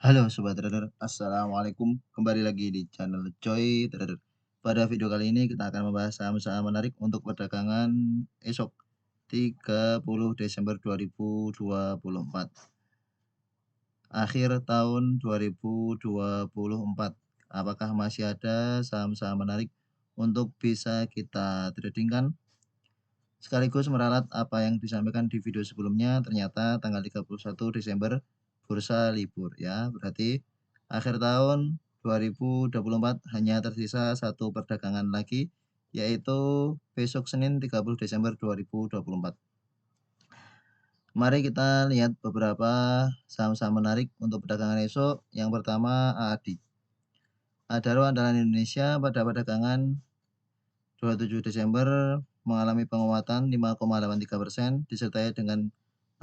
Halo Sobat Trader, Assalamualaikum. Kembali lagi di channel Choi Trader. Pada video kali ini kita akan membahas saham-saham menarik untuk perdagangan esok 30 Desember 2024. Akhir tahun 2024. Apakah masih ada saham-saham menarik untuk bisa kita tradingkan? Sekaligus meralat apa yang disampaikan di video sebelumnya, ternyata tanggal 31 Desember bursa libur ya. Berarti akhir tahun 2024 hanya tersisa satu perdagangan lagi, yaitu besok Senin 30 Desember 2024. Mari kita lihat beberapa saham-saham menarik untuk perdagangan esok. Yang pertama AADI. Adaro andalan Indonesia pada perdagangan 27 Desember mengalami penguatan 5,83% disertai dengan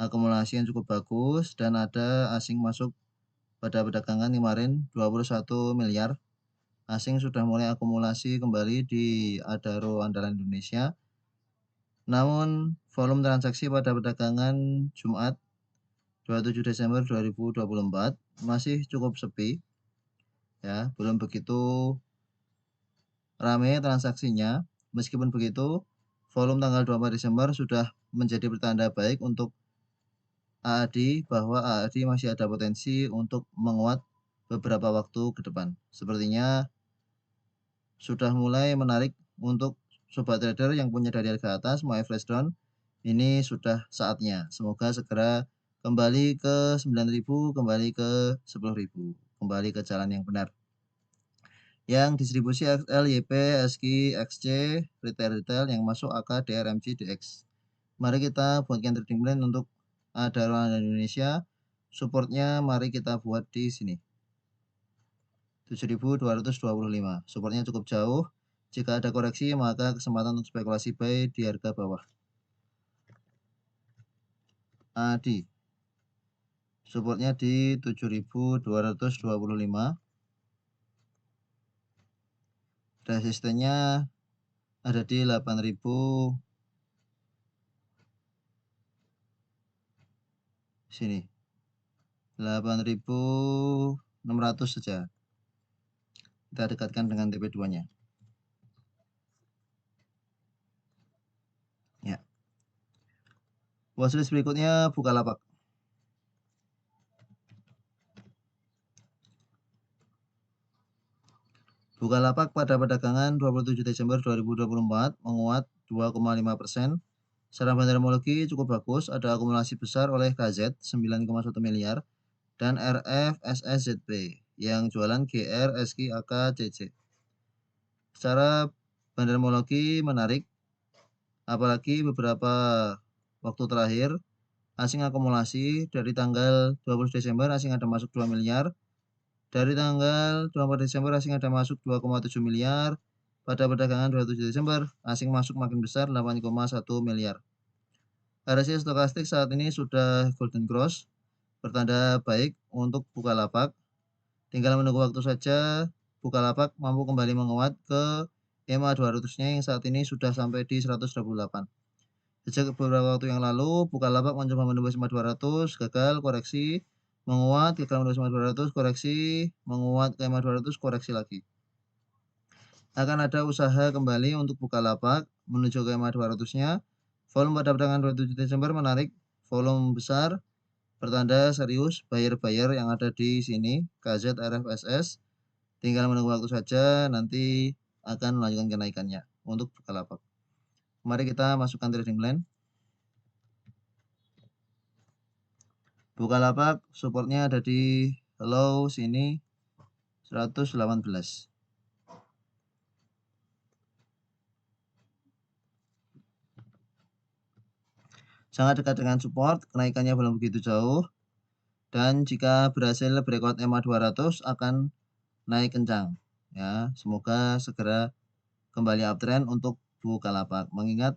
akumulasi yang cukup bagus dan ada asing masuk pada perdagangan kemarin 21 miliar. Asing sudah mulai akumulasi kembali di Adaro andalan Indonesia. Namun volume transaksi pada perdagangan Jumat 27 Desember 2024 masih cukup sepi ya, belum begitu ramai transaksinya. Meskipun begitu, volume tanggal 24 Desember sudah menjadi pertanda baik untuk AADI bahwa AADI masih ada potensi untuk menguat beberapa waktu ke depan. Sepertinya sudah mulai menarik untuk sobat trader yang punya dari harga atas mau average down. Ini sudah saatnya. Semoga segera kembali ke 9.000, kembali ke 10.000, kembali ke jalan yang benar. Yang distribusi XL, YP, SQ, XC, retail yang masuk AK, DR, MC, DX. Mari kita buatkan trading plan untuk Adaro Indonesia. Supportnya mari kita buat di sini 7.225. Supportnya cukup jauh. Jika ada koreksi maka kesempatan untuk spekulasi buy di harga bawah. ADI supportnya di 7.225. Resistennya ada di 8.000 sini, 8.600 saja. Kita dekatkan dengan TP2-nya. Ya. Watchlist berikutnya Bukalapak. Bukalapak pada perdagangan 27 Desember 2024 menguat 2,5%. Secara fundamentologi cukup bagus, ada akumulasi besar oleh KZ 9,1 miliar dan RF SSZB yang jualan GR, SQ, AK, CC. Secara fundamentologi menarik, apalagi beberapa waktu terakhir asing akumulasi dari tanggal 20 Desember asing ada masuk 2 miliar. Dari tanggal 24 Desember asing ada masuk 2,7 miliar. Pada perdagangan 27 Desember asing masuk makin besar 8,1 miliar. RSI stokastik saat ini sudah golden cross, bertanda baik untuk Bukalapak. Tinggal menunggu waktu saja Bukalapak mampu kembali menguat ke EMA 200-nya yang saat ini sudah sampai di 128. Sejak beberapa waktu yang lalu Bukalapak mencoba menembus EMA 200, gagal, koreksi, menguat, gagal menembus EMA 200, koreksi, menguat ke EMA 200, koreksi lagi. Akan ada usaha kembali untuk Bukalapak menuju ke EMA 200-nya. Volume pada perdagangan 27 Desember menarik, volume besar, pertanda serius buyer-buyer yang ada di sini, KZ, RFSS. Tinggal menunggu waktu saja, nanti akan melanjutkan kenaikannya untuk Bukalapak. Mari kita masukkan trading plan. Bukalapak supportnya ada di low sini 118. Sangat dekat dengan support, kenaikannya belum begitu jauh. Dan jika berhasil breakout EMA 200 akan naik kencang. Ya, semoga segera kembali uptrend untuk Bukalapak. Mengingat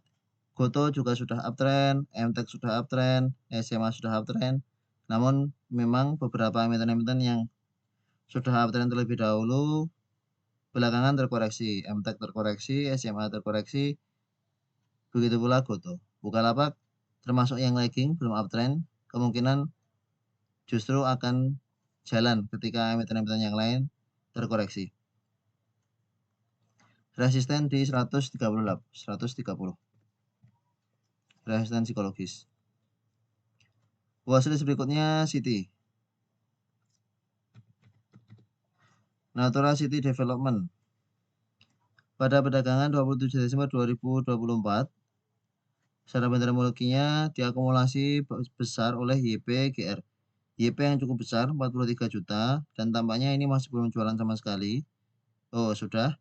Goto juga sudah uptrend, MTEK sudah uptrend, SMA sudah uptrend. Namun memang beberapa emiten-emiten yang sudah uptrend terlebih dahulu belakangan terkoreksi, MTEK terkoreksi, SMA terkoreksi. Begitu pula Goto. Bukalapak termasuk yang lagging, belum uptrend, kemungkinan justru akan jalan ketika emiten-emiten yang lain terkoreksi. Resisten di 130. Resisten psikologis. Watchlist berikutnya City. Natura City Development. Pada perdagangan 27 Desember 2024, secara bendermologinya diakumulasi besar oleh YP-GR. YP yang cukup besar 43 juta dan tampaknya ini masih belum jualan sama sekali. Oh, sudah.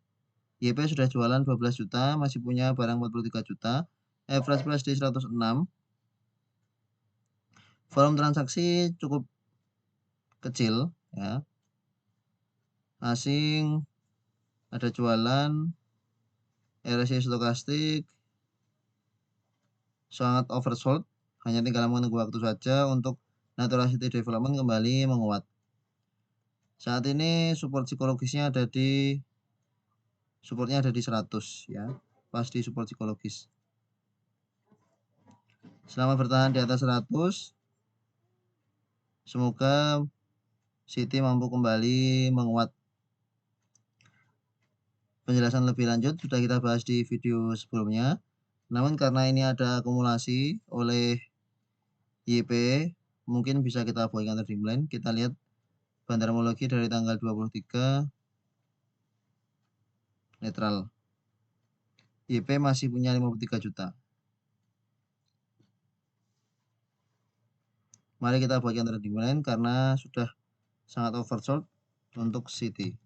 YP sudah jualan 12 juta, masih punya barang 43 juta. Average price di 106. Volume transaksi cukup kecil ya. Asing ada jualan, RSI stokastik sangat oversold, hanya tinggal menunggu waktu saja untuk Natura City Development kembali menguat. Saat ini supportnya ada di 100 ya, pas di support psikologis. Selama bertahan di atas 100, semoga City mampu kembali menguat. Penjelasan lebih lanjut sudah kita bahas di video sebelumnya. Namun karena ini ada akumulasi oleh YP, mungkin bisa kita abaikan trading plan. Kita lihat bandarmologi dari tanggal 23 netral. YP masih punya 53 juta. Mari kita abaikan trading plan karena sudah sangat oversold untuk City.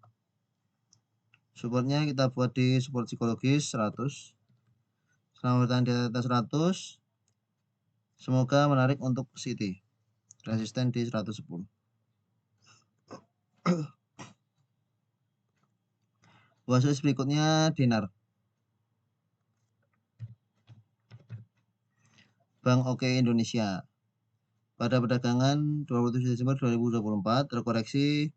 Supportnya kita buat di support psikologis 100. Selama bertahan di atas 100, semoga menarik untuk City. Resisten di 110. Watchlist berikutnya Dinar. Bank OK Indonesia. Pada perdagangan 27 Desember 2024 terkoreksi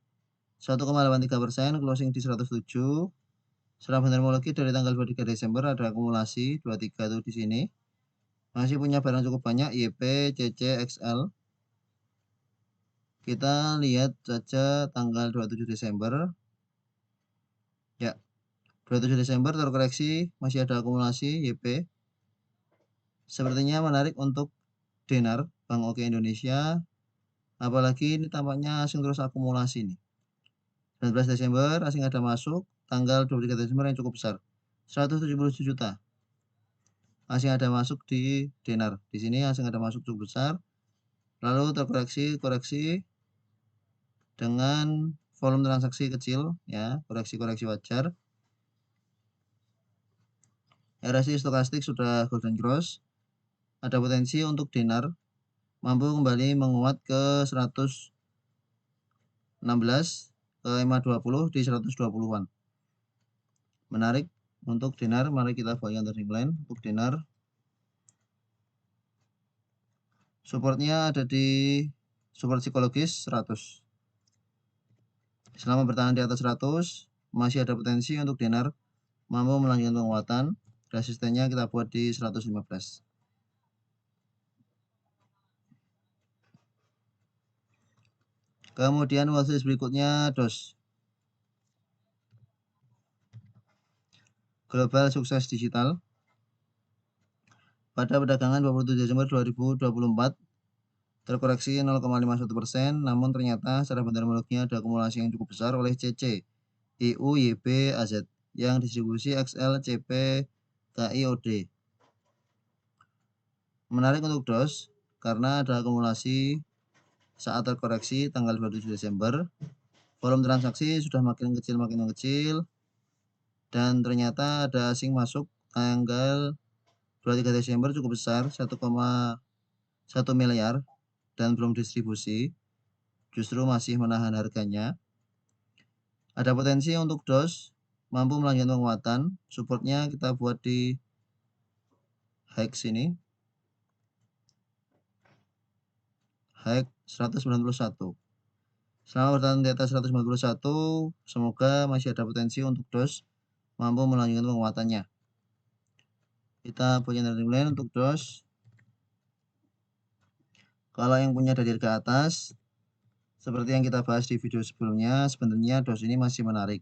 1,83%, closing di 107. Secara bandarmologi dari tanggal 23 Desember ada akumulasi 23 tuh di sini. Masih punya barang cukup banyak YP, CC, XL. Kita lihat saja tanggal 27 Desember. Ya, 27 Desember terkoreksi, masih ada akumulasi YP. Sepertinya menarik untuk Dinar, Bank OK Indonesia. Apalagi ini tampaknya asing terus akumulasi nih. 19 Desember asing ada masuk, tanggal 23 Desember yang cukup besar. 177 juta. Asing ada masuk di Dinar. Di sini asing ada masuk cukup besar. Lalu koreksi dengan volume transaksi kecil ya, koreksi wajar. RSI stokastik sudah golden cross. Ada potensi untuk Dinar mampu kembali menguat ke 116 ke 520 di 120-an. Menarik untuk Dinar, mari kita bayangkan trading plan untuk Dinar. Supportnya ada di support psikologis 100. Selama bertahan di atas 100, masih ada potensi untuk Dinar mampu melanjutkan penguatan. Resistennya kita buat di 115. Kemudian watchlist berikutnya DOS. Global Sukses Digital. Pada perdagangan 27 Desember 2024 terkoreksi 0,51%, namun ternyata secara bandarmologinya ada akumulasi yang cukup besar oleh CC, IU, YB, AZ yang distribusi XL, CP, KIOD. Menarik untuk DOS karena ada akumulasi saat terkoreksi tanggal 27 Desember. Volume transaksi sudah makin kecil, dan ternyata ada asing masuk tanggal 23 Desember cukup besar 1,1 miliar dan belum distribusi, justru masih menahan harganya. Ada potensi untuk DOS mampu melanjutkan penguatan. Supportnya kita buat di high sini, high 191. Selama bertahan di atas 191, semoga masih ada potensi untuk DOS mampu melanjutkan penguatannya. Kita punya trading plan untuk DOS. Kalau yang punya dari harga atas, Seperti yang kita bahas di video sebelumnya, sebenarnya dos ini masih menarik.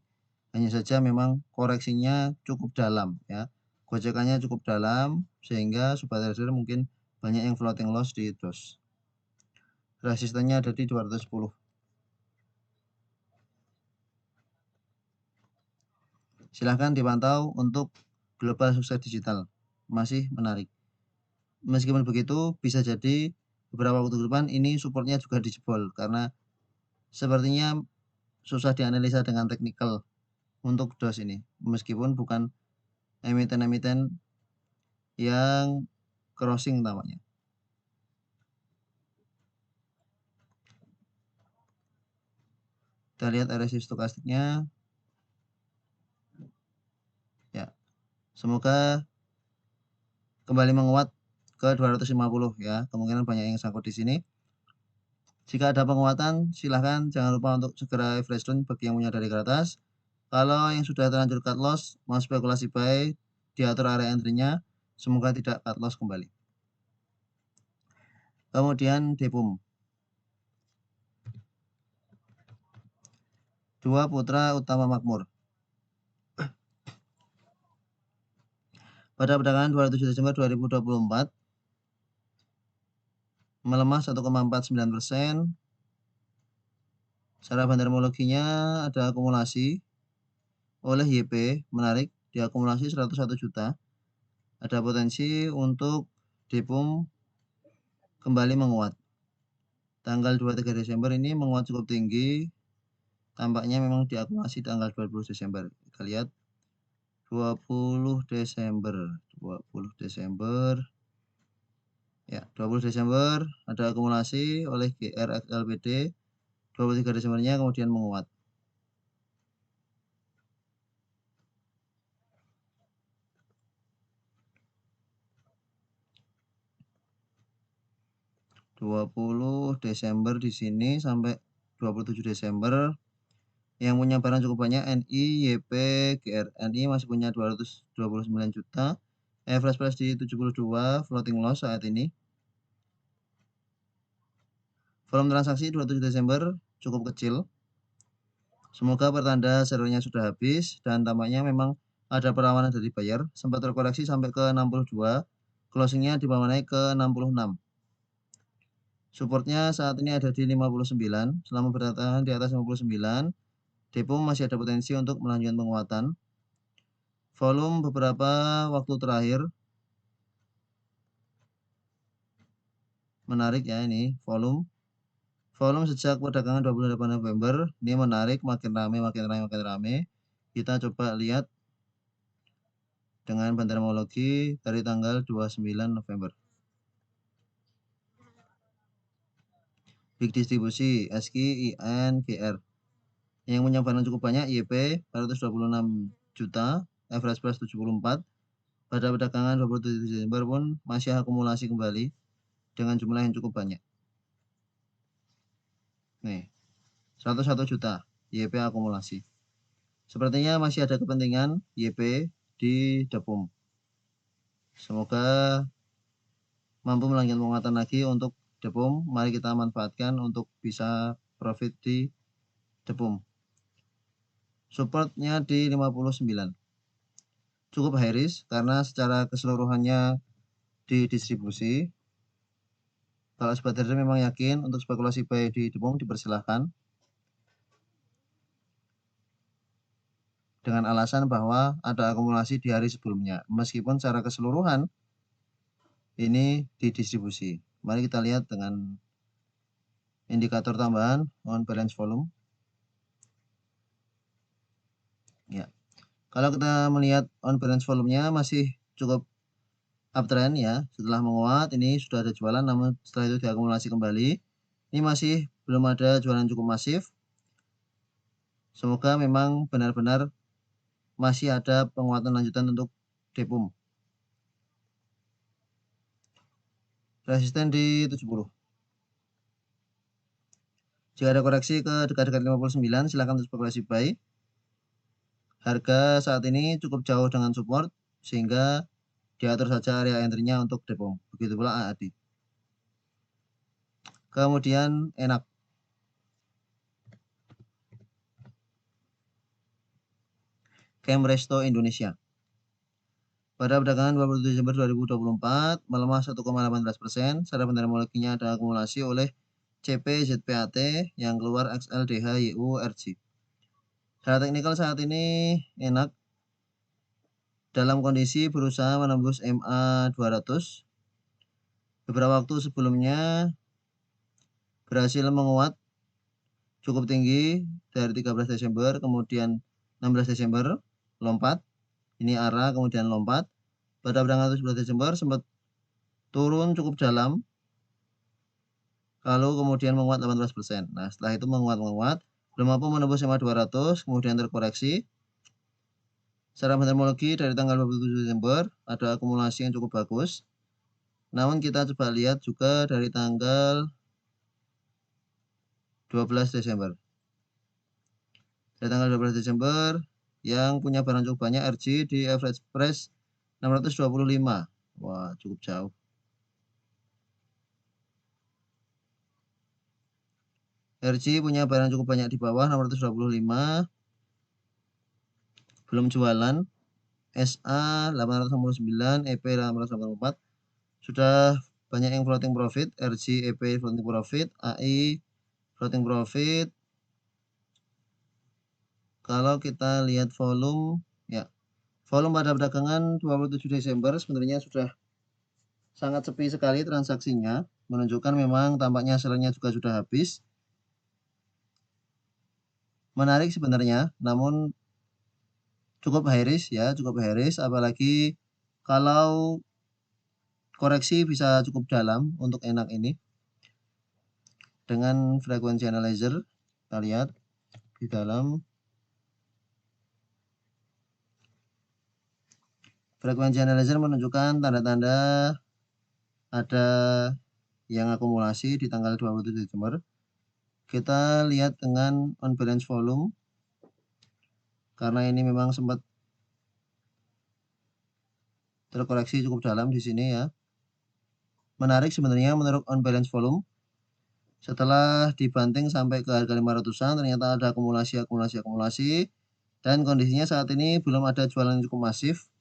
Hanya saja memang koreksinya cukup dalam ya. Gocekannya cukup dalam sehingga sobat trader mungkin banyak yang floating loss di dos. Resistennya ada di 210. Silahkan dipantau untuk global sukses digital. Masih menarik. Meskipun begitu, bisa jadi beberapa waktu ke depan ini supportnya juga dijebol karena sepertinya susah dianalisa dengan teknikal untuk dos ini. Meskipun bukan emiten-emiten yang crossing namanya. Kita lihat RSI stokastiknya. Ya, semoga kembali menguat ke 250 ya. Kemungkinan banyak yang sangkut di sini. Jika ada penguatan, silahkan jangan lupa untuk segera fresh down bagi yang punya dari ke atas. Kalau yang sudah terlanjur cut loss, mau spekulasi buy, diatur area entry-nya, semoga tidak cut loss kembali. Kemudian Depum. Dua Putra Utama Makmur. Pada perdagangan 27 Desember 2024, melemah 1,49%. Secara bandarmologinya ada akumulasi oleh YP, menarik, diakumulasi 101 juta. Ada potensi untuk Depum kembali menguat. Tanggal 23 Desember ini menguat cukup tinggi. Tampaknya memang diakumulasi tanggal 20 Desember. Kita lihat 20 Desember. Ya, 20 Desember ada akumulasi oleh GR LPD. 23 Desembernya kemudian menguat. Desember di sini sampai 27 Desember. Yang punya barang cukup banyak NI, YP, GR. NI masih punya 229 juta. Average price di 72, floating loss saat ini. Volume transaksi 27 Desember cukup kecil. Semoga pertanda servernya sudah habis dan tampaknya memang ada perlawanan dari buyer. Sempat terkoreksi sampai ke 62. Closingnya di bawah naik ke 66. Supportnya saat ini ada di 59. Selama bertahan di atas 59, Depum masih ada potensi untuk melanjutkan penguatan. Volume beberapa waktu terakhir menarik ya ini volume. Volume sejak perdagangan 28 November ini menarik, makin rame. Kita coba lihat dengan bandarmologi dari tanggal 29 November. Big distribusi SKI, IN, GR. Yang punya barang cukup banyak YP 426 juta, average price 74. Pada perdagangan 27 Desember pun masih akumulasi kembali dengan jumlah yang cukup banyak. Nih, 101 juta YP akumulasi. Sepertinya masih ada kepentingan YP di Depum. Semoga mampu melanjutkan penguatan lagi untuk Depum. Mari kita manfaatkan untuk bisa profit di Depum. Supportnya di 59. Cukup high risk karena secara keseluruhannya di distribusi. Kalau sobat trader memang yakin untuk spekulasi buy di Depum, dipersilahkan. Dengan alasan bahwa ada akumulasi di hari sebelumnya. Meskipun secara keseluruhan ini di distribusi. Mari kita lihat dengan indikator tambahan on balance volume. Ya. Kalau kita melihat on balance volumenya masih cukup uptrend ya. Setelah menguat ini sudah ada jualan, namun setelah itu diakumulasi kembali. Ini masih belum ada jualan cukup masif. Semoga memang benar-benar masih ada penguatan lanjutan untuk Depum. Resisten di 70. Jika ada koreksi ke dekat-dekat 59, silakan untuk spekulasi buy. Harga saat ini cukup jauh dengan support sehingga diatur saja area entry-nya untuk Depum. Begitu pula AAD. Kemudian Enak. Kemresto Indonesia. Pada perdagangan 27 Desember 2024 melemah 1,18%. Secara fundamentalnya ada akumulasi oleh CP ZPAT yang keluar XLDH YU RG. Secara teknikal saat ini enak dalam kondisi berusaha menembus MA 200. Beberapa waktu sebelumnya berhasil menguat cukup tinggi dari 13 Desember, kemudian 16 Desember lompat. Ini arah kemudian lompat. Pada perdagangan 11 Desember sempat turun cukup dalam, lalu kemudian menguat 18%. Nah, setelah itu menguat, belum mampu menembus MA 200, kemudian terkoreksi. Secara meteorologi dari tanggal 27 Desember ada akumulasi yang cukup bagus. Namun kita coba lihat juga dari tanggal 12 Desember. Dari tanggal 12 Desember yang punya barang cukup banyak RG di average price 625. Wah, cukup jauh. RG punya barang cukup banyak di bawah 625. Belum jualan. SA 869, EP 884. Sudah banyak yang floating profit, RG, EP floating profit, AI floating profit. Kalau kita lihat volume, ya, volume pada perdagangan 27 Desember sebenarnya sudah sangat sepi sekali transaksinya, menunjukkan memang tampaknya sellernya juga sudah habis. Menarik sebenarnya, namun cukup high risk ya, cukup high risk, apalagi kalau koreksi bisa cukup dalam untuk enak ini. Dengan frekuensi analyzer, kita lihat di dalam frekuensi analyzer menunjukkan tanda-tanda ada yang akumulasi di tanggal 27 Desember. Kita lihat dengan on balance volume, karena ini memang sempat terkoreksi cukup dalam di sini ya. Menarik sebenarnya menurut on balance volume. Setelah dibanting sampai ke harga 500-an, ternyata ada akumulasi. Dan kondisinya saat ini belum ada jualan yang cukup masif.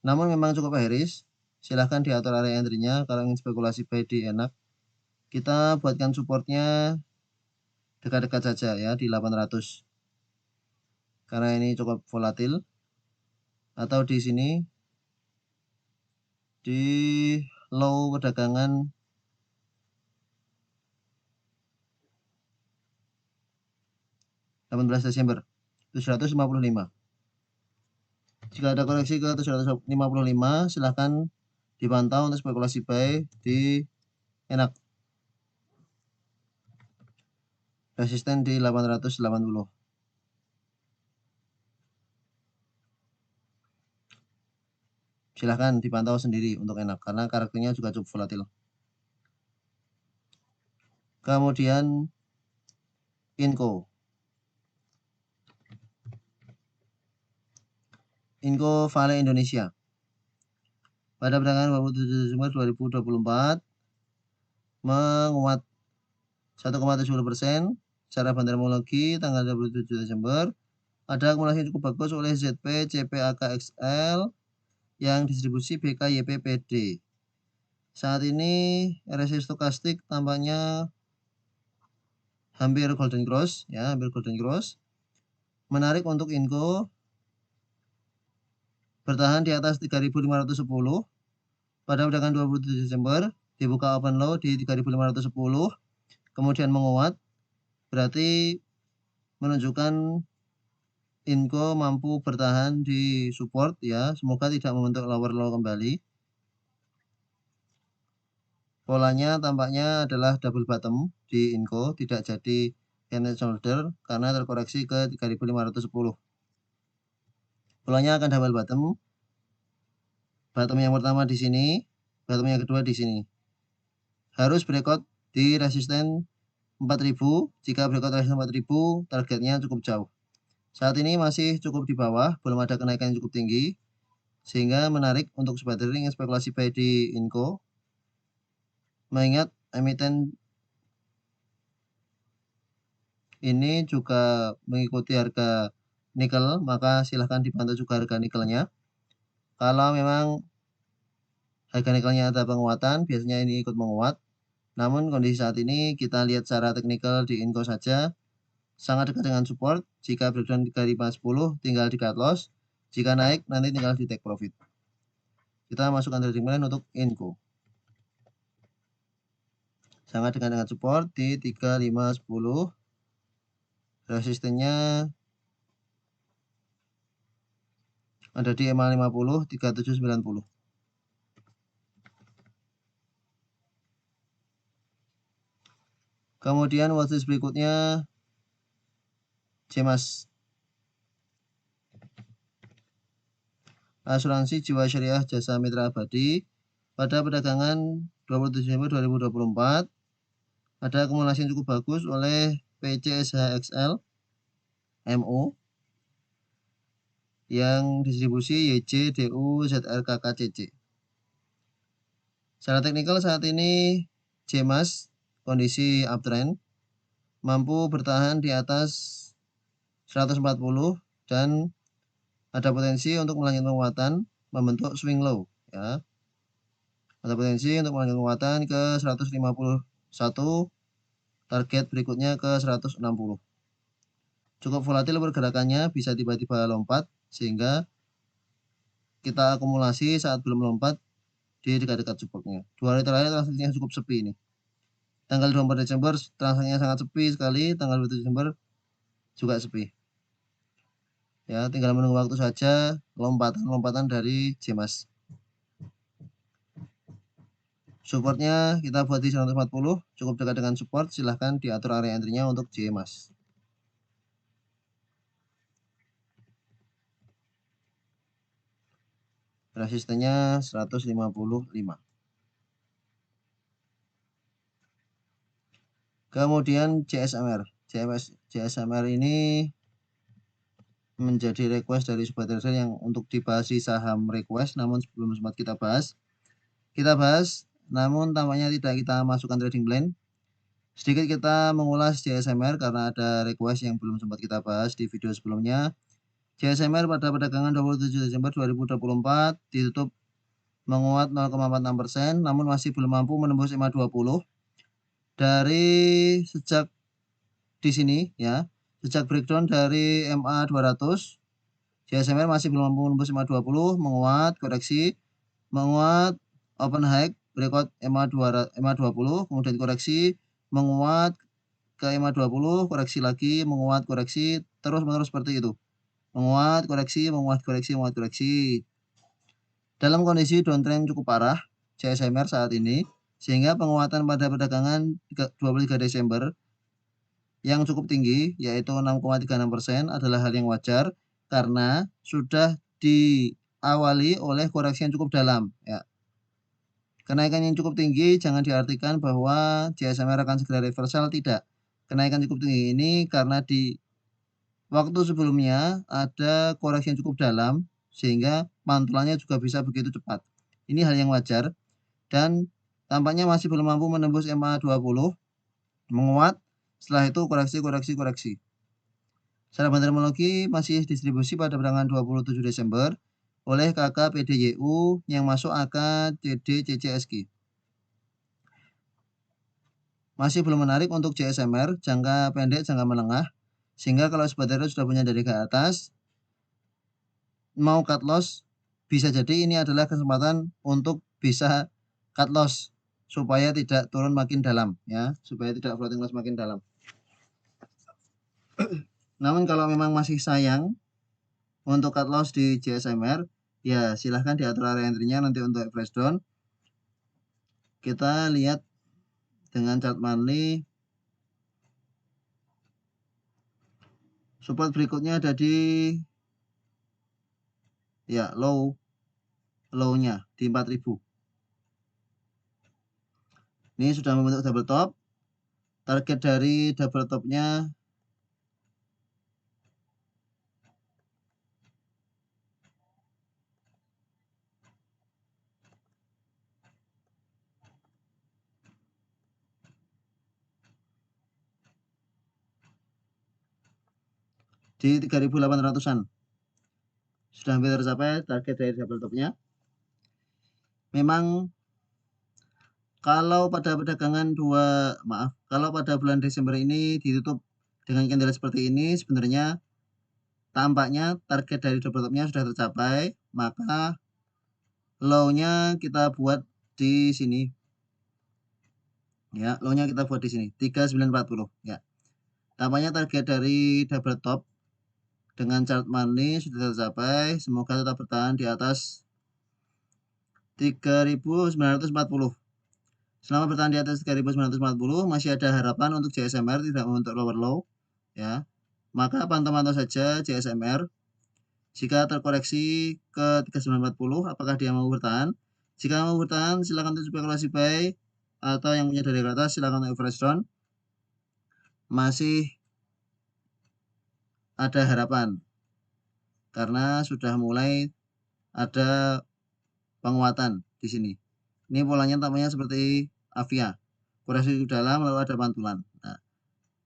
Namun memang cukup high risk. Silahkan diatur area entry-nya kalau ingin spekulasi buy di enak. Kita buatkan supportnya dekat-dekat saja ya di 800. Karena ini cukup volatil. Atau di sini di low perdagangan 18 Desember 755. Jika ada koreksi ke 755, silahkan dipantau untuk spekulasi buy di enak. Resisten di 880. Silahkan dipantau sendiri untuk enak karena karakternya juga cukup volatil. Kemudian Inco Vale Indonesia. Pada perdagangan 27 Desember 2024 menguat 1,70%. Secara fundamentalologi tanggal 27 Desember ada akumulasi cukup bagus oleh ZP, CPAKXL yang distribusi BKYPPD. Saat ini RSI stokastik tampaknya hampir golden cross ya, hampir golden cross. Menarik untuk Inco bertahan di atas 3.510 pada perdagangan 27 Desember, dibuka open low di 3.510, kemudian menguat, berarti menunjukkan Inco mampu bertahan di support ya, semoga tidak membentuk lower low kembali. Polanya tampaknya adalah double bottom di Inco, tidak jadi head and shoulder karena terkoreksi ke 3.510. Polanya akan double bottom. Bottom yang pertama di sini, bottom yang kedua di sini. Harus breakout di resisten 4000. Jika breakout resisten 4000, targetnya cukup jauh. Saat ini masih cukup di bawah, belum ada kenaikan yang cukup tinggi, sehingga menarik untuk sobat trading spekulasi buy di Inco. Mengingat emiten ini juga mengikuti harga nikel, maka silahkan dipantau juga harga nikelnya. Kalau memang harga nikelnya ada penguatan, biasanya ini ikut menguat. Namun kondisi saat ini kita lihat secara teknikal di Inco saja, sangat dekat dengan support. Jika breakdown 3510 tinggal di cut loss. Jika naik nanti tinggal di take profit. Kita masukkan trading plan untuk Inco. Sangat dekat dengan support di 3510. Resistennya ada di EMA 50 3790. Kemudian watchlist berikutnya Cemas. Asuransi Jiwa Syariah Jasa Mitra Abadi pada perdagangan 27 Desember 2024 ada akumulasi yang cukup bagus oleh PCSHXL MO yang distribusi YJ DU ZRKKCC. Secara teknikal saat ini Cemas kondisi uptrend mampu bertahan di atas 140 dan ada potensi untuk melanjutkan penguatan membentuk swing low ya. Ada potensi untuk melanjutkan penguatan ke 151, target berikutnya ke 160. Cukup volatil pergerakannya, bisa tiba-tiba lompat sehingga kita akumulasi saat belum lompat di dekat-dekat supportnya. 2 hari terakhir transaksinya cukup sepi ini. Tanggal 24 Desember transaksinya sangat sepi sekali, tanggal 27 Desember juga sepi. Ya, tinggal menunggu waktu saja lompatan-lompatan dari Cemas. Supportnya kita buat di 140, cukup dekat dengan support, silahkan diatur area entry-nya untuk Cemas. Resistennya 155. Kemudian CSMR. CSMR ini menjadi request dari sobat trader yang untuk dibahas di saham request, namun sebelum sempat kita bahas, namun tampaknya tidak kita masukkan trading plan. Sedikit kita mengulas CSMR karena ada request yang belum sempat kita bahas di video sebelumnya. CSMR pada perdagangan 27 Desember 2024 ditutup menguat 0,46%, namun masih belum mampu menembus EMA 20. Dari sejak di sini ya, sejak breakdown dari MA 200, CSMR masih belum mampu menembus EMA 20, menguat, koreksi, menguat, open high, breakout EMA 20, kemudian koreksi, menguat ke EMA 20, koreksi lagi, menguat, koreksi, terus-menerus seperti itu. Menguat, koreksi, menguat, koreksi, menguat, koreksi. Dalam kondisi downtrend cukup parah, CSMR saat ini, sehingga penguatan pada perdagangan 23 Desember yang cukup tinggi yaitu 6,36% adalah hal yang wajar karena sudah diawali oleh koreksi yang cukup dalam ya. Kenaikan yang cukup tinggi jangan diartikan bahwa CSMR akan segera reversal, tidak. Kenaikan cukup tinggi ini karena di waktu sebelumnya ada koreksi yang cukup dalam sehingga pantulannya juga bisa begitu cepat. Ini hal yang wajar dan tampaknya masih belum mampu menembus EMA 20, menguat. Setelah itu koreksi. Secara bandarmologi masih distribusi pada perdagangan 27 Desember oleh KK PDYU yang masuk AK CD CCSG. Masih belum menarik untuk CSMR jangka pendek, jangka menengah, sehingga kalau sobat trader sudah punya dari ke atas mau cut loss, bisa jadi ini adalah kesempatan untuk bisa cut loss supaya tidak turun makin dalam ya, supaya tidak floating loss makin dalam. Namun kalau memang masih sayang untuk cut loss di CSMR, ya silahkan diatur area entry-nya nanti untuk flash down. Kita lihat dengan chart monthly. Support berikutnya ada di ya low-nya di 4000. Ini sudah membentuk double top. Target dari double top-nya di 3.800-an. Sudah hampir tercapai target dari double topnya. Memang kalau pada bulan Desember ini ditutup dengan candle seperti ini, sebenarnya tampaknya target dari double topnya sudah tercapai, maka low-nya kita buat di sini. Ya, low-nya kita buat di sini, 3940 ya. Tampaknya target dari double top dengan chart money sudah tercapai, semoga tetap bertahan di atas 3.940. Selama bertahan di atas 3.940 masih ada harapan untuk JSMR tidak membentuk lower low ya. Maka pantau-pantau saja JSMR. Jika terkoreksi ke 3940 apakah dia mau bertahan? Jika mau bertahan silakan untuk spekulasi buy atau yang punya dari atas silakan untuk average down. Masih ada harapan karena sudah mulai ada penguatan di sini. Ini polanya tampaknya seperti Avia. Koreksi dalam lalu ada pantulan. Nah,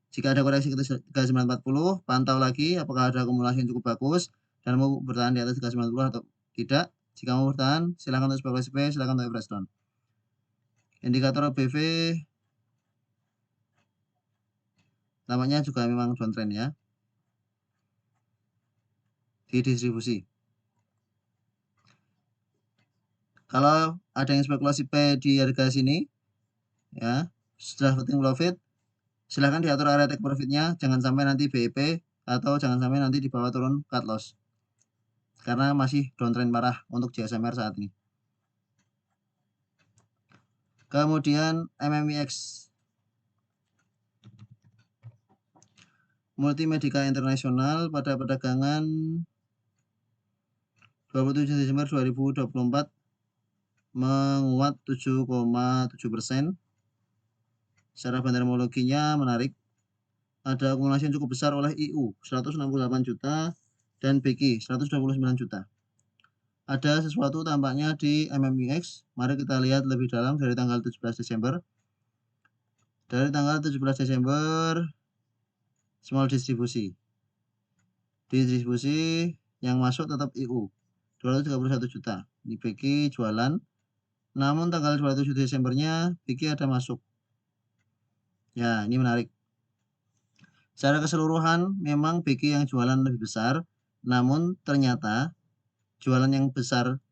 jika ada koreksi ke 3940, pantau lagi apakah ada akumulasi yang cukup bagus dan mau bertahan di atas 3940 atau tidak. Jika mau bertahan, silakan untuk spekulasi buy, silakan untuk average down. Indikator BV tampaknya juga memang downtrend ya. Di distribusi. Kalau ada yang spekulasi buy di harga sini, ya sudah taking profit, silahkan diatur area take profitnya, jangan sampai nanti BIP atau jangan sampai nanti di bawah turun cut loss. Karena masih downtrend parah untuk JSMR saat ini. Kemudian MMIX Multimedica Internasional pada perdagangan 27 Desember 2024 menguat 7,7%. Secara bandarmologinya menarik. Ada akumulasi yang cukup besar oleh IU 168 juta dan BQ 129 juta. Ada sesuatu tampaknya di MMIX. Mari kita lihat lebih dalam dari tanggal 17 Desember. Dari tanggal 17 Desember small distribusi. Distribusi yang masuk tetap IU 231 juta. Ini BQ jualan. Namun tanggal 27 Desembernya BQ ada masuk. Ya, ini menarik. Secara keseluruhan memang BQ yang jualan lebih besar, namun ternyata jualan yang besar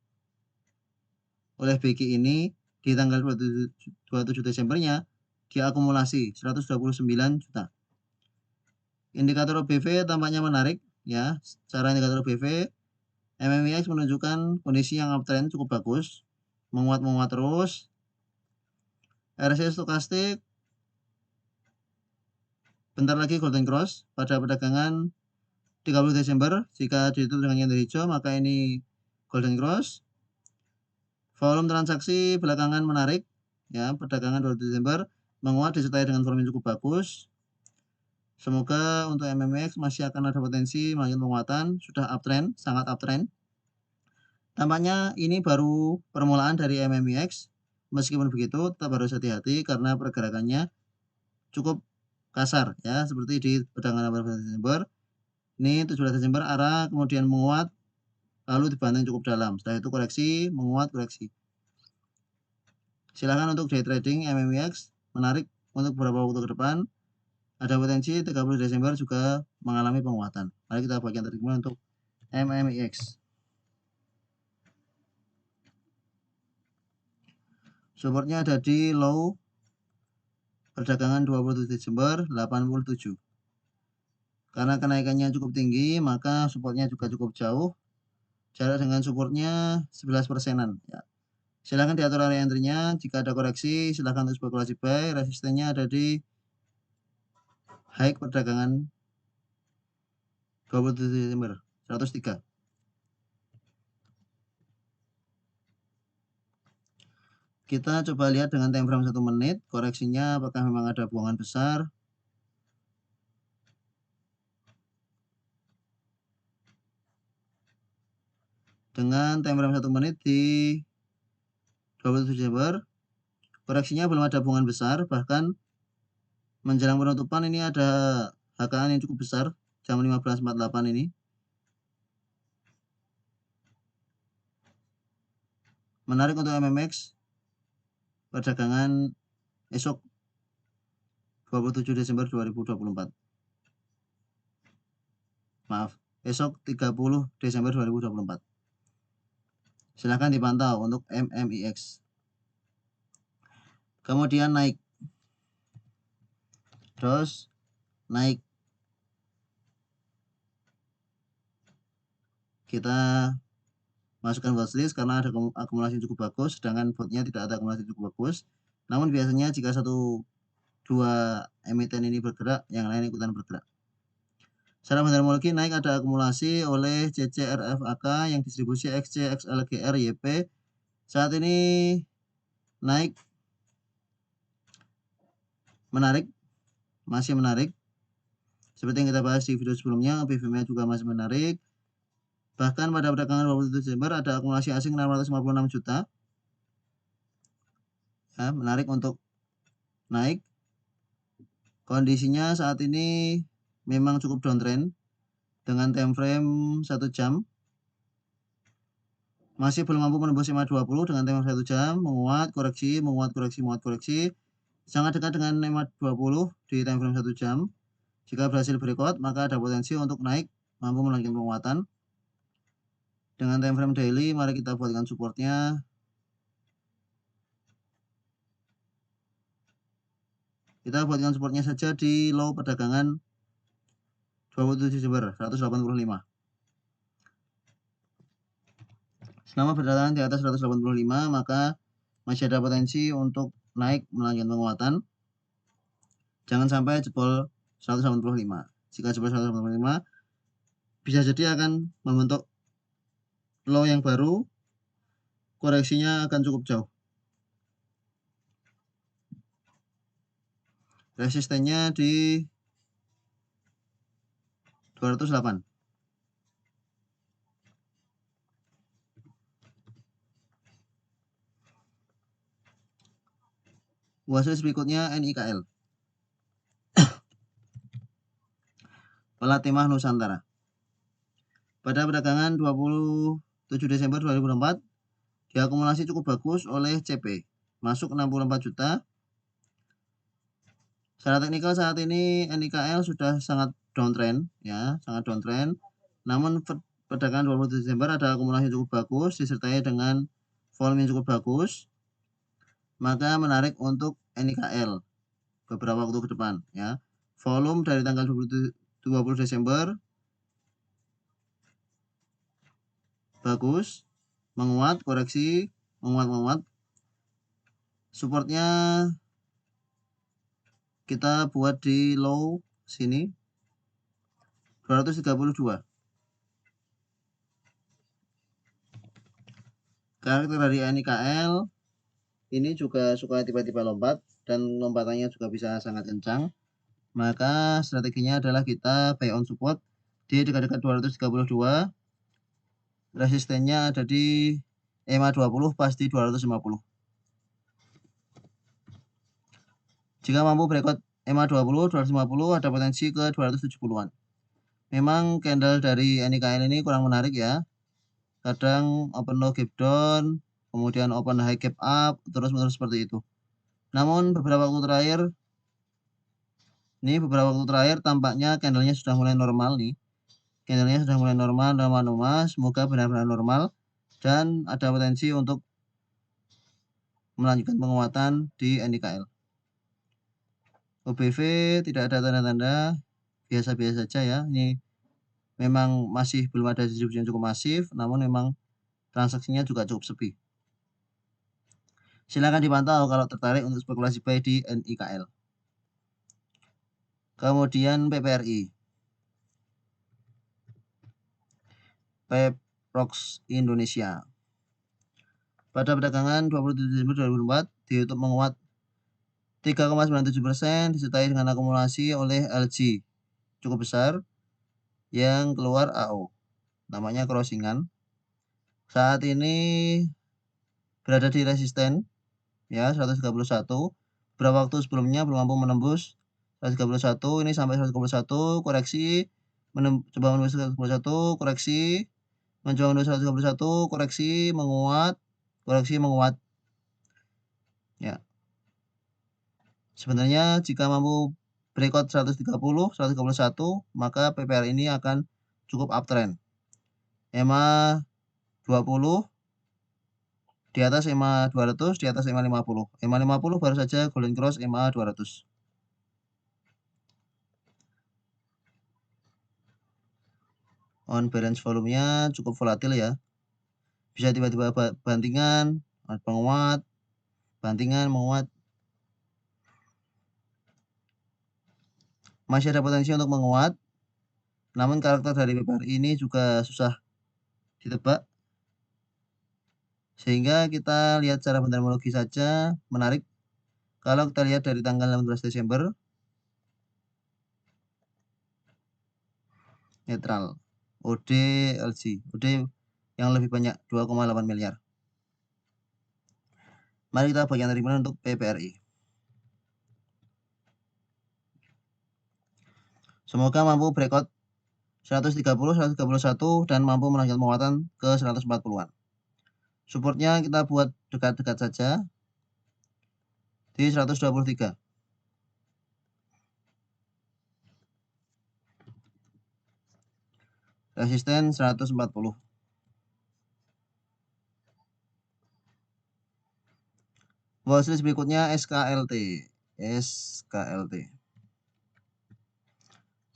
oleh BQ ini di tanggal 27 Desembernya diakumulasi 129 juta. Indikator BV tampaknya menarik ya. Secara indikator BV MMIX menunjukkan kondisi yang uptrend cukup bagus, menguat terus. RSI stokastik bentar lagi golden cross pada perdagangan 30 Desember. Jika ditutup dengan candle hijau maka ini golden cross. Volume transaksi belakangan menarik ya, perdagangan 20 Desember menguat disertai dengan volume yang cukup bagus. Semoga untuk MMX masih akan ada potensi melanjutkan penguatan, sudah uptrend, sangat uptrend. Tampaknya ini baru permulaan dari MMX. Meskipun begitu tetap harus hati-hati karena pergerakannya cukup kasar ya, seperti di perdagangan 18 Desember. Ini 17 Desember arah kemudian menguat lalu dibanting cukup dalam. Setelah itu koreksi, menguat, koreksi. Silakan untuk day trading MMIX, menarik untuk beberapa waktu ke depan. Ada potensi 30 Desember juga mengalami penguatan. Mari kita bagian terima untuk MMIX. Supportnya ada di low perdagangan 27 Desember 87. Karena kenaikannya cukup tinggi, maka supportnya juga cukup jauh. Jarak dengan supportnya 11%-an. Ya. Silakan diatur area entry-nya. Jika ada koreksi, silakan untuk spekulasi buy. Resistennya ada di high perdagangan 27 Desember 103. Kita coba lihat dengan time frame 1 menit, koreksinya apakah memang ada buangan besar. Dengan time frame 1 menit di 27 Desember, koreksinya belum ada buangan besar, bahkan menjelang penutupan ini ada HKN yang cukup besar jam 15.48 ini. Menarik untuk MMX perdagangan esok 27 Desember 2024. Maaf, esok 30 Desember 2024. Silahkan dipantau untuk MMIX. Kemudian naik. Terus naik. Kita masukkan watchlist karena ada akumulasi cukup bagus, sedangkan botnya tidak ada akumulasi cukup bagus. Namun biasanya jika 1-2 emiten ini bergerak, yang lain ikutan bergerak. Secara fundamentologi naik ada akumulasi oleh CCRFAK yang distribusi XC, XLGR, YP. Saat ini naik, menarik, masih menarik. Seperti yang kita bahas di video sebelumnya, PVM-nya juga masih menarik. Bahkan pada perdagangan 27 Desember ada akumulasi asing 656 juta. Ya, menarik untuk naik. Kondisinya saat ini memang cukup downtrend dengan time frame 1 jam. Masih belum mampu menembus EMA 20 dengan time frame 1 jam, menguat, koreksi, menguat, koreksi, menguat, koreksi. Sangat dekat dengan EMA 20 di time frame 1 jam. Jika berhasil breakout, maka ada potensi untuk naik, mampu melanjutkan penguatan. Dengan time frame daily, mari kita buatkan supportnya. Kita buatkan supportnya saja di low perdagangan 27 Desember 185. Selama berdatangan di atas 185, maka masih ada potensi untuk naik melanjutkan penguatan. Jangan sampai jebol 185. Jika jebol 185, bisa jadi akan membentuk low yang baru, koreksinya akan cukup jauh. Resistennya di 208. Watchlist berikutnya NIKL. Pelat Timah Nusantara. Pada perdagangan 27 Desember 2024, diakumulasi cukup bagus oleh CP. Masuk 64 juta. Secara teknikal saat ini NIKL sudah sangat downtrend, ya, sangat downtrend. Namun perdagangan 27 Desember ada akumulasi cukup bagus disertai dengan volume yang cukup bagus. Maka menarik untuk NIKL beberapa waktu ke depan, ya. Volume dari tanggal 20 Desember bagus, menguat, koreksi, menguat. Supportnya kita buat di low sini 232. Karakter dari NIKL ini juga suka tiba-tiba lompat dan lompatannya juga bisa sangat kencang. Maka strateginya adalah kita buy on support di dekat-dekat 232. Resistennya ada di EMA 20 pasti 250. Jika mampu breakout EMA 20, 250 ada potensi ke 270-an. Memang candle dari NIKL ini kurang menarik, ya. Kadang open low gap down, kemudian open high gap up, terus-menerus seperti itu. Namun beberapa waktu terakhir tampaknya candlenya sudah mulai normal nih. Candlenya sudah mulai normal. Semoga benar-benar normal dan ada potensi untuk melanjutkan penguatan di NIKL. OBV tidak ada tanda-tanda, biasa-biasa saja, ya. Ini memang masih belum ada distribusi yang cukup masif, namun memang transaksinya juga cukup sepi. Silakan dipantau kalau tertarik untuk spekulasi buy di NIKL. Kemudian PPRI. Peprox Indonesia. Pada perdagangan 27 Desember 2024 ditutup menguat 3,97% disertai dengan akumulasi oleh LG cukup besar yang keluar AO, namanya crossingan. Saat ini berada di resisten, ya, 131. Beberapa waktu sebelumnya belum mampu menembus 131, ini sampai 131, koreksi Mencoba menembus 131 koreksi, mencoba menembus 131 koreksi, menguat. Ya. Sebenarnya jika mampu breakout 130, 131, maka PPR ini akan cukup uptrend. EMA 20 di atas EMA 200, di atas EMA 50. EMA 50 baru saja golden cross EMA 200. On balance volumenya cukup volatil ya. Bisa tiba-tiba bantingan, penguat, bantingan, menguat. Masih ada potensi untuk menguat. Namun karakter dari PPR ini juga susah ditebak. Sehingga kita lihat secara fundamental saja menarik. Kalau kita lihat dari tanggal 18 Desember, netral. OD LG, OD yang lebih banyak 2,8 miliar. Mari kita bagian dari mana untuk PPRI. Semoga mampu breakout 130, 131 dan mampu melanjutkan penguatan ke 140-an. Supportnya kita buat dekat-dekat saja di 123. Resisten 140. Watchlist berikutnya SKLT.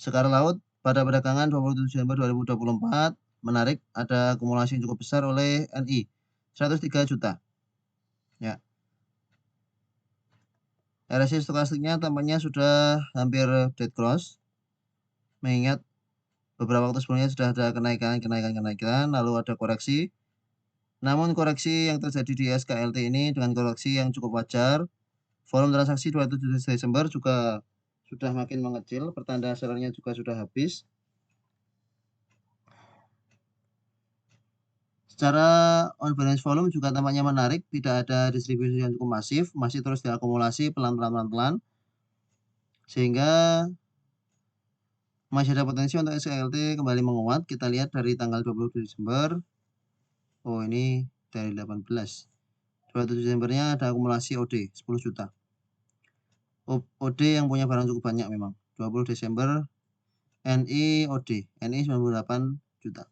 Sekar laut pada perdagangan 27 Desember 2024 menarik, ada akumulasi yang cukup besar oleh NI 103 juta. Ya. RSI stokastiknya tampaknya sudah hampir dead cross. Mengingat beberapa waktu sebelumnya sudah ada kenaikan, lalu ada koreksi. Namun koreksi yang terjadi di SKLT ini dengan koreksi yang cukup wajar. Volume transaksi 27 Desember juga sudah makin mengecil, pertanda sellernya juga sudah habis. Secara on balance volume juga tampaknya menarik, tidak ada distribusi yang cukup masif, masih terus diakumulasi pelan-pelan, sehingga masih ada potensi untuk SKLT kembali menguat. Kita lihat dari tanggal 27 Desember, oh ini dari 18, 27 Desembernya ada akumulasi OD 10 juta. OD yang punya barang cukup banyak memang. 20 Desember NI OD, NI 98 juta.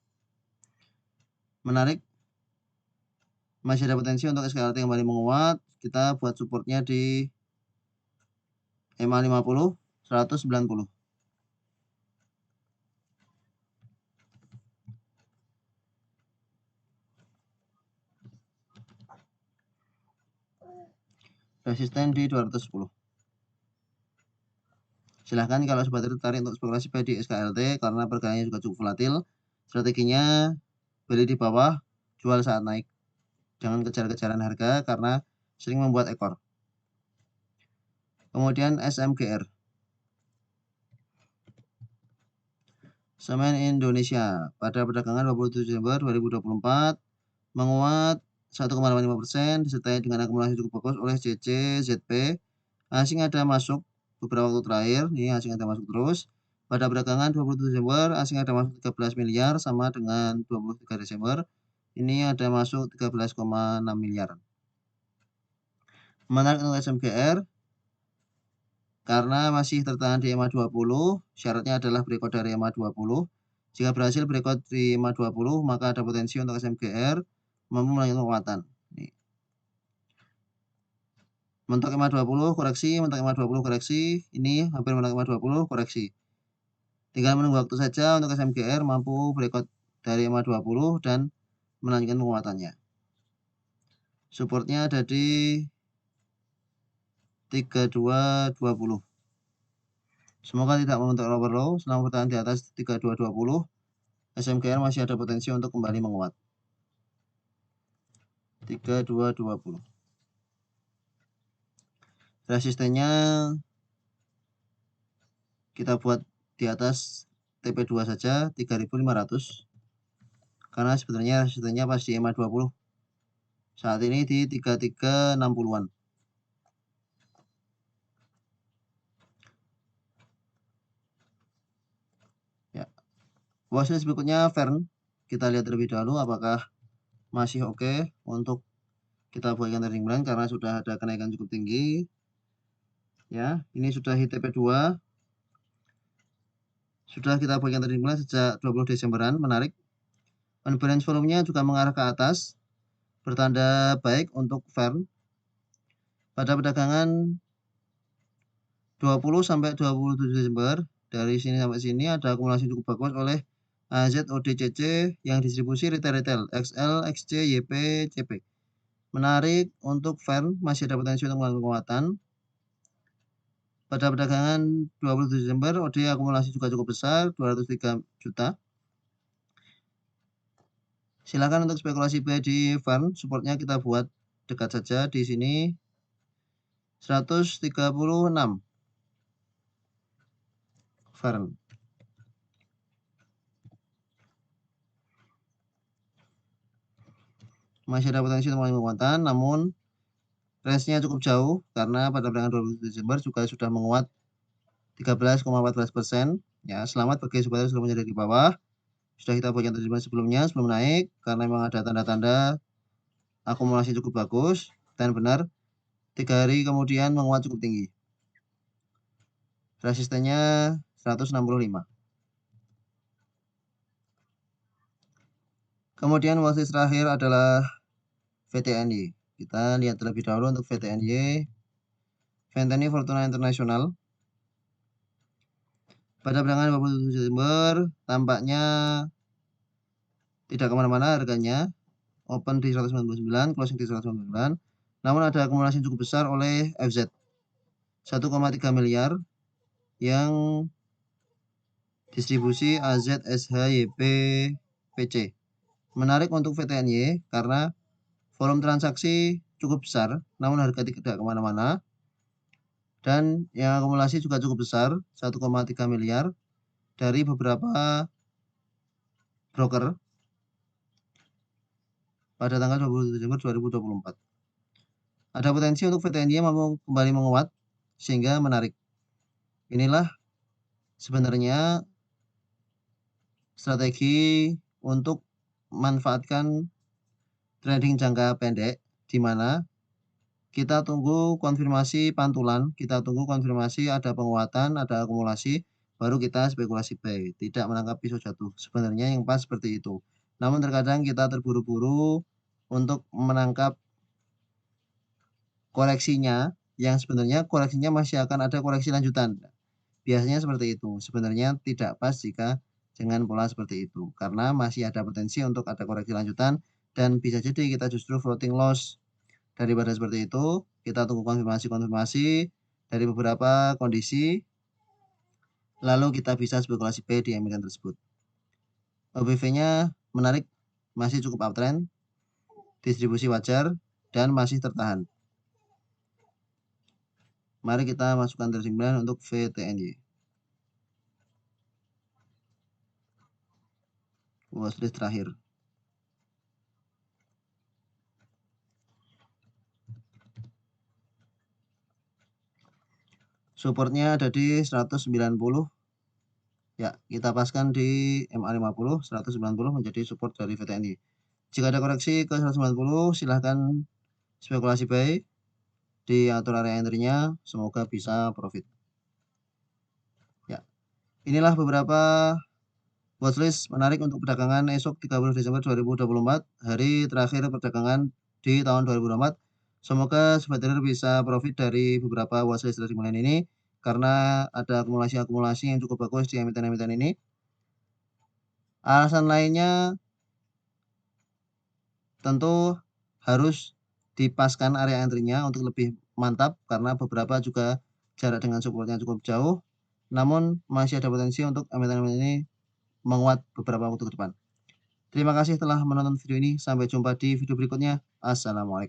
Menarik. Masih ada potensi untuk SKLT kembali menguat. Kita buat supportnya di EMA 50, 190. Resisten di 210. Silahkan kalau sobat tertarik untuk spekulasi di SKLT karena pergerakannya juga cukup volatil. Strateginya beli di bawah, jual saat naik. Jangan kejar-kejaran harga karena sering membuat ekor. Kemudian SMGR. Semen Indonesia pada perdagangan 27 Desember 2024 menguat 1,85% disertai dengan akumulasi cukup bagus oleh JC, ZP. Asing ada masuk beberapa waktu terakhir, ini asing ada masuk terus. Pada perdagangan 27 Desember asing ada masuk 13 miliar sama dengan 23 Desember. Ini ada masuk 13,6 miliar. Menarik untuk SMGR karena masih tertahan di EMA 20, syaratnya adalah breakout dari EMA 20. Jika berhasil breakout di EMA 20, maka ada potensi untuk SMGR mampu melanjutkan penguatan. Mentok EMA 20 koreksi, mentok EMA 20 koreksi, ini hampir mentok EMA 20 koreksi. Tinggal menunggu waktu saja untuk SMGR mampu breakout dari EMA 20 dan melanjutkan penguatannya. Supportnya ada di 3220. Semoga tidak membentuk lower low. Selama bertahan di atas 3220, SMGR masih ada potensi untuk kembali menguat. 3220. Resistennya kita buat di atas TP2 saja 3500. Karena sebenarnya resistennya pas di EMA 20. Saat ini di 3360-an. Ya. Watchlist berikutnya Fern. Kita lihat terlebih dahulu apakah masih oke untuk kita buatkan trading plan karena sudah ada kenaikan cukup tinggi. Ya, ini sudah hit TP2. Sudah kita buatkan trading plan sejak 20 Desemberan, menarik. On balance volumenya juga mengarah ke atas, bertanda baik untuk Fern. Pada perdagangan 20 sampai 27 Desember, dari sini sampai sini ada akumulasi cukup bagus oleh AZODCC yang distribusi retail XL, XC, YP, CP. Menarik untuk Fern, masih ada potensi untuk melakukan penguatan. Pada perdagangan 27 Desember, OD akumulasi juga cukup besar, 203 juta. Silakan untuk spekulasi buy di Fern, supportnya kita buat dekat saja di sini 136 Fern. Masih ada potensi untuk melakukan penguatan, namun range-nya cukup jauh karena pada perdagangan 27 Desember juga sudah menguat 13,14%. Ya, selamat bagi sobat yang sudah menjadi di bawah. Sudah kita buatkan terjemahan sebelumnya sebelum naik karena memang ada tanda-tanda akumulasi cukup bagus dan benar 3 hari kemudian menguat cukup tinggi. Resistennya 165. Kemudian watchlist terakhir adalah VTNY. Kita lihat terlebih dahulu untuk VTNY. Ventani Fortuna International. Pada perdagangan 27 Desember tampaknya tidak kemana-mana harganya. Open di 199, closing di 199. Namun ada akumulasi cukup besar oleh FZ. 1,3 miliar yang distribusi AZ, SH, YP, PC. Menarik untuk VTNY karena volume transaksi cukup besar, namun harga tidak kemana-mana. Dan yang akumulasi juga cukup besar, 1,3 miliar dari beberapa broker pada tanggal 27 Desember 2024. Ada potensi untuk VTNY mampu kembali menguat sehingga menarik. Inilah sebenarnya strategi untuk memanfaatkan trading jangka pendek di mana kita tunggu konfirmasi pantulan, kita tunggu konfirmasi ada penguatan, ada akumulasi, baru kita spekulasi buy, tidak menangkap pisau jatuh. Sebenarnya yang pas seperti itu. Namun terkadang kita terburu-buru untuk menangkap koreksinya, yang sebenarnya koreksinya masih akan ada koreksi lanjutan. Biasanya seperti itu. Sebenarnya tidak pas jika dengan pola seperti itu. Karena masih ada potensi untuk ada koreksi lanjutan dan bisa jadi kita justru floating loss. Daripada seperti itu, kita tunggu konfirmasi-konfirmasi dari beberapa kondisi, lalu kita bisa spekulasi buy di emiten tersebut. OBV-nya menarik, masih cukup uptrend, distribusi wajar, dan masih tertahan. Mari kita masukkan trading plan untuk VTNY. Watchlist terakhir. Supportnya ada di 190. Ya, kita paskan di MA50, 190 menjadi support dari VTNY. Jika ada koreksi ke 190, silahkan spekulasi buy, diatur area entry-nya, semoga bisa profit. Ya, inilah beberapa watchlist menarik untuk perdagangan esok 30 Desember 2024, hari terakhir perdagangan di tahun 2024. Semoga sobat trader bisa profit dari beberapa watchlist trading plan ini karena ada akumulasi-akumulasi yang cukup bagus di emiten-emiten ini. Alasan lainnya tentu harus dipaskan area entry-nya untuk lebih mantap karena beberapa juga jarak dengan supportnya cukup jauh. Namun masih ada potensi untuk emiten-emiten ini menguat beberapa waktu ke depan. Terima kasih telah menonton video ini. Sampai jumpa di video berikutnya. Assalamualaikum.